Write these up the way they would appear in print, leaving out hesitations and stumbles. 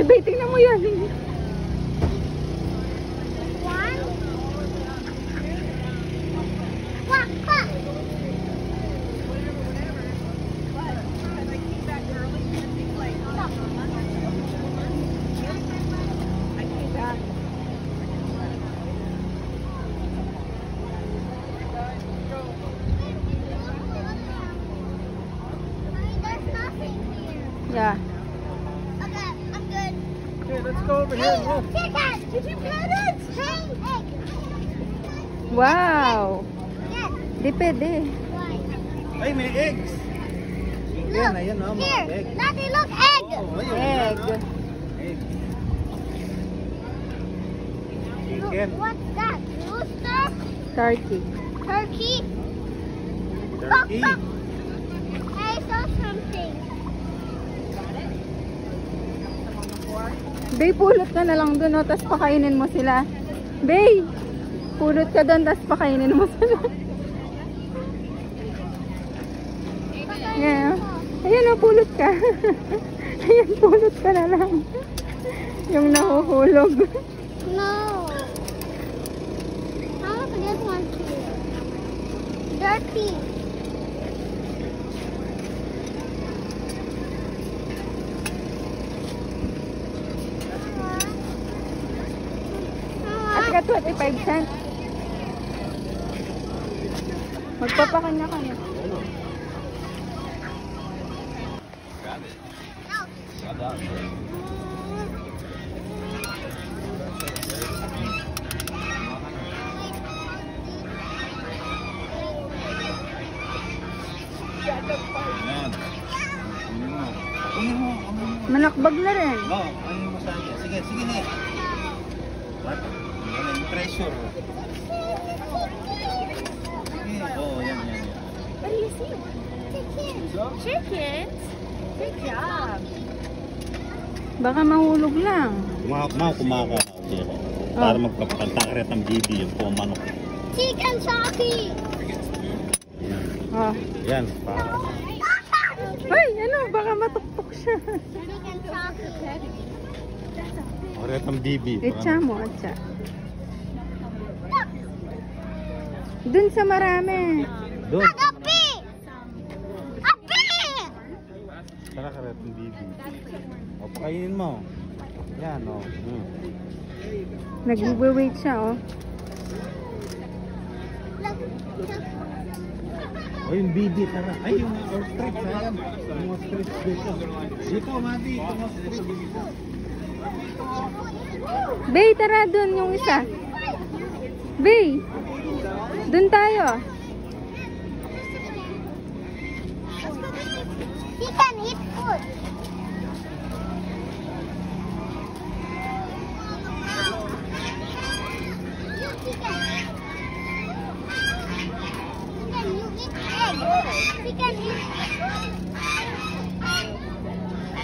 Bay, tingnan mo yan. Yeah. Okay, I'm good. Okay, let's go over here and look. Chicken! Did you pet it? Hey, egg. Wow. Yes. Di pwede. Why? Ay, may eggs. Ayan, ayan o, mga Here, egg. Daddy, look, egg. Oh, ayun, Egg. ayan, egg. Look, Chicken. what's that? Rooster? Turkey. Turkey? Turkey. Look. I saw something. Bay, pulot ka na lang dun, oh, tapos pakainin mo sila. Bay, pulot ka dun, tapos pakainin mo sila. Yeah. Ayan, oh, pulot ka. Ayan, pulot ka na lang. Yung nahuhulog. No. I want to get one too. Dirty. At ka 25 cents. Magpapakanya ka na. Manakbag na rin. Oo, ano mo sa akin? Sige, sige na. What? Ano yung treasure? Sige, oo, yan, yan, yan. What do you see? Chickens. Good job. Baka mahulog lang. Kumaka. Para magpapakanta ng bibi yung pumanok. Chicken choppy. Yan. Oh. Yan, para. Ay, ano? Baka matuktok siya. Chicken choppy. Karetang bibi. Etsa mo, etsa. Dun sa marami. Doon. Agapi. Api. Tara, karetang bibi. O, pakainin mo. Yan, o. Nag-wait siya, oh. O, yung bibi, tara. Ay, yung ostrich, ayan. Yung ostrich dito. Dito, Madi. Yung ostrich. Bay, tara dun yung isa. Bay, dun tayo. He can eat food.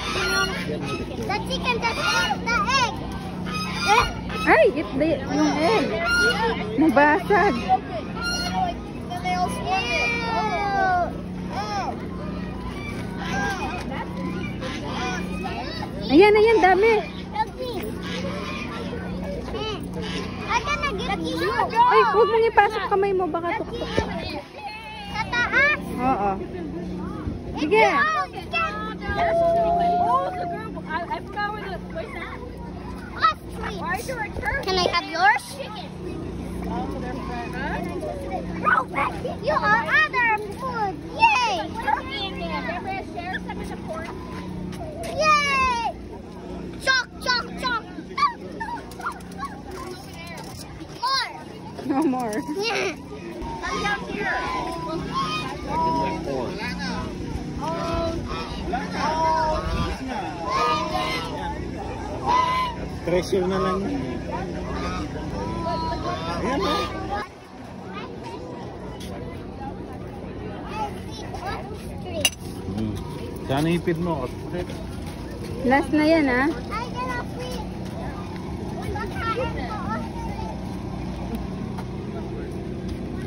The chicken just ate the egg. Ay, yung egg. Nabasag. Ayan, ayan, dami. I'm gonna give you. Ay, huwag mong ipasok kamay mo, baka tuktok. Sa taas. Oo. Sige. Can I have yours? You are other food. Yay! Yay! Chalk, chalk, chalk. More. No more. Yeah. Come down here. Treasure na lang. Ayan, o. Sana ipid mo. Last na yan, ah.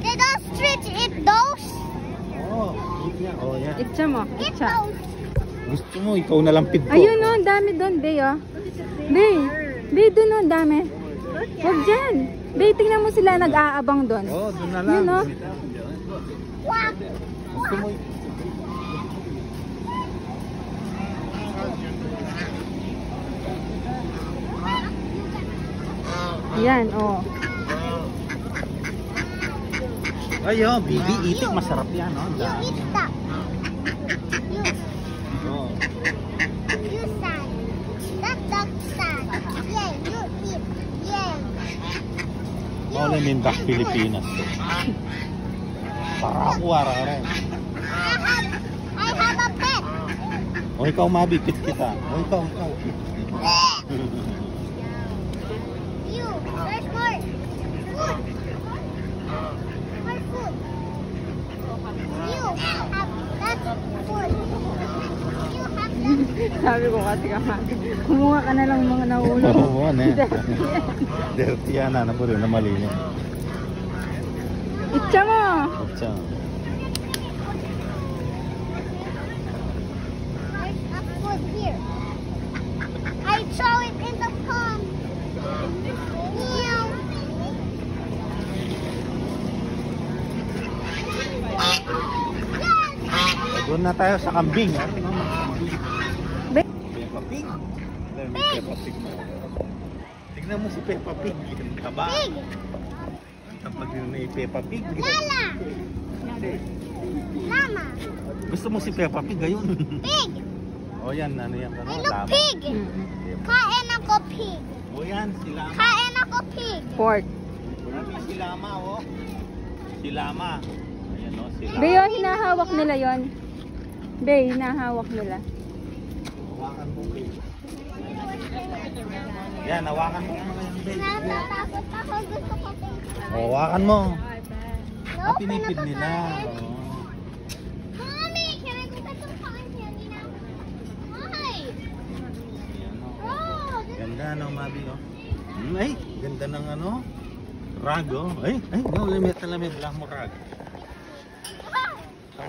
Did ostrich eat those? Oo, eat niya. Oo, yan. Itcha mo, Eat itcha. those. Gusto mo, ikaw na lang pid ko. Ayun, oh, ang dami doon, Bay, oh. Bay, Bay, doon ang dami. Huwag dyan. Bay, tingnan mo sila nag-aabang doon. Oh, doon na lang. Yun, no? Gusto mo Yan, oh. Ayo, bibi, itik, masarap yan, no? You eat that. Oh. You stand. That dog stand. Yeah, you eat. Yeah. All in Mindak, Pilipinas. Para ako, ara-ara. I have a pet. O ikaw, mabipit kita. O ikaw. You. There's more. Food. More food. You have that food. You have that. Sabi ko kasi kumuha ka na lang mga nahulog. Oo, ano yan. Dirty yan, ano po rin, na malinis. Itcha mo! Otsa. There's a food here. I throw it in the pond. Meow. Doon na tayo sa kambing. Bay, Peppa Pig. Peppa Pig mo. Tignan mo si Peppa Pig. Taba. Pig. Kapag yun may Peppa Pig. Lala. Mama. Gusto mo si Peppa Pig, ayun. Pig. O yan, ano yan? Ano, I look lama. pig. Kain ako pig. O yan, si Lama. Kain ako pig. pork. Grabe si Lama, oh. Si Lama. Ayan, oh, si Lama. Bay, oh, hinahawak nila yon. Bay, hinahawak nila. Hawakan mo, babe. Yan, hawakan mo mga yan, babe. Natatakot ako. Gusto ko pig. O, hawakan mo. No, Ah, pinipid nila. Oo. Mommy, can I go back to the pond candy now? Why? Ayan, oh. Oh, this Ganda, no, Mabi, oh. Ay, ganda ng ano. Rag, oh. Ay, no, limit na lamit. Blah mo rag.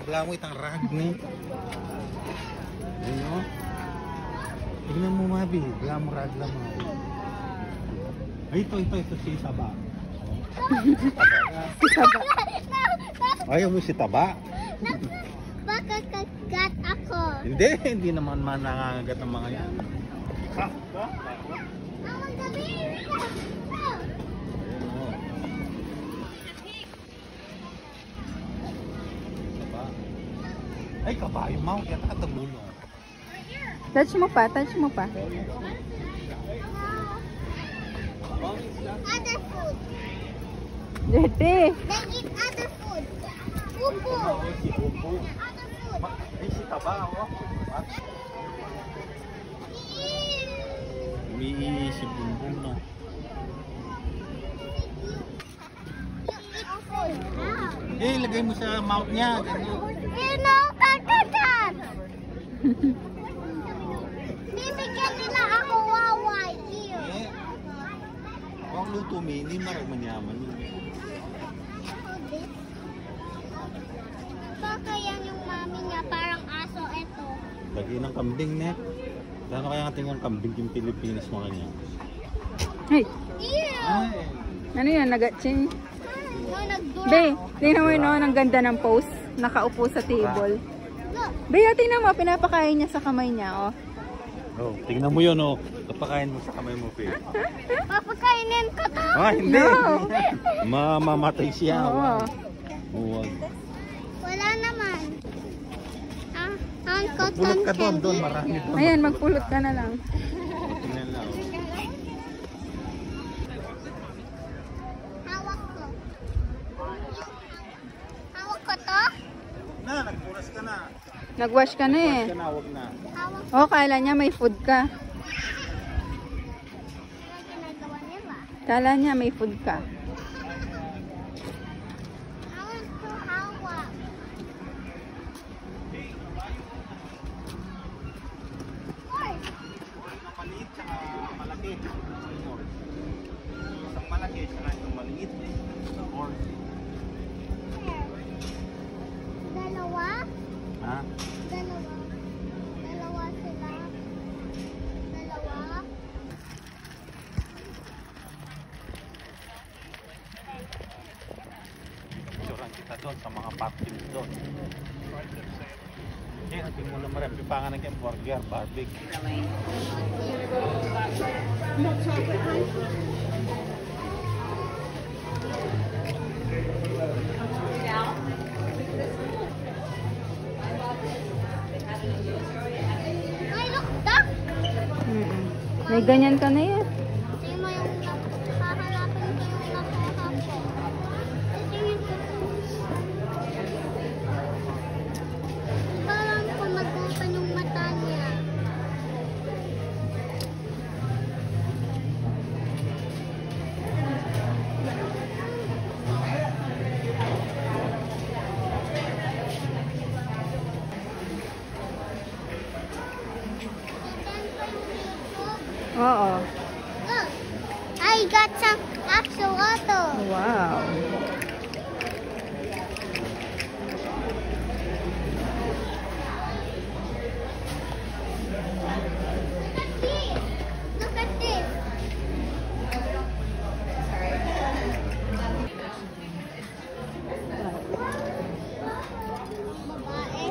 Blah mo itang rag, ni. Ayun, oh. Tignan mo, Mabi. Blah mo rag lang, oh. Ay, ito si Taba. Ayaw mo si Taba? baka kagat ako. Hindi naman nangangagat ang mga yan. Ha? Mama, gabi. Ayun, oh. Taba. Ay, kabayo mo. Kaya nakatagulo. Touch mo pa, touch mo pa. Other food. Dirty. They eat other food. Pupu. Si Pupu. Other food. Ay, si Taba, oh. Umiihi si Bumbum, no? You eat food. Eh, lagay mo sa mouth niya. Ganyan. You know, kakagat. Bibigyan nila ako wawa. Ew. Eh, huwag luto mo, hindi marag manyaman. Baka yan yung mami niya, parang aso ito. Lagay ng kambing, net. Gano'n kaya natin ang kambing yung Pilipinas mga niya? Hey, Ew! Ay, ano yan, nagatching? No, nagdura. Bay, tingnan mo yun, oh, ang ganda ng pose. Nakaupo sa table. Look, Bay, tingnan mo, pinapakain niya sa kamay niya, oh. oh, tingnan mo yun, oh. Kapakain mo sa kamay mo, Pe. papakainin ko to. Ah, hindi. No. Mamamatay siya. Oo. Huwag. Wala naman. Ang Pulot cotton ka doon, candy. marami doon. Ayan, magpulot ka na lang. Tingnan lang, oh. Hawak ko. Hawak ko to? Na, nagpunas ka na. Nagwash ka na eh. Ka na, huwag na. Hawak ko. Oh, kala niya may food ka. Ano ginagawa nila? Kala niya may food ka. Hawak ko, hawak. Oy, Maliit tsaka malaki. Isang malaki tsaka isang maliit. Or, here. Dalawa? ha? Dalawa. Dalawa sila. Dalawa. doon sa mga parking doon. Yan, hindi mo naman rin. Pipangan na kayong burger, barbecue. Ay, look, duck! May ganyan ka na yan. Tingin mo yung hahanapin ko yung nakuha ko. Tingin ko to. Parang kung mag-open yung mata niya. Oo. Look, I got some axolotl. Wow. Look at this. Babae.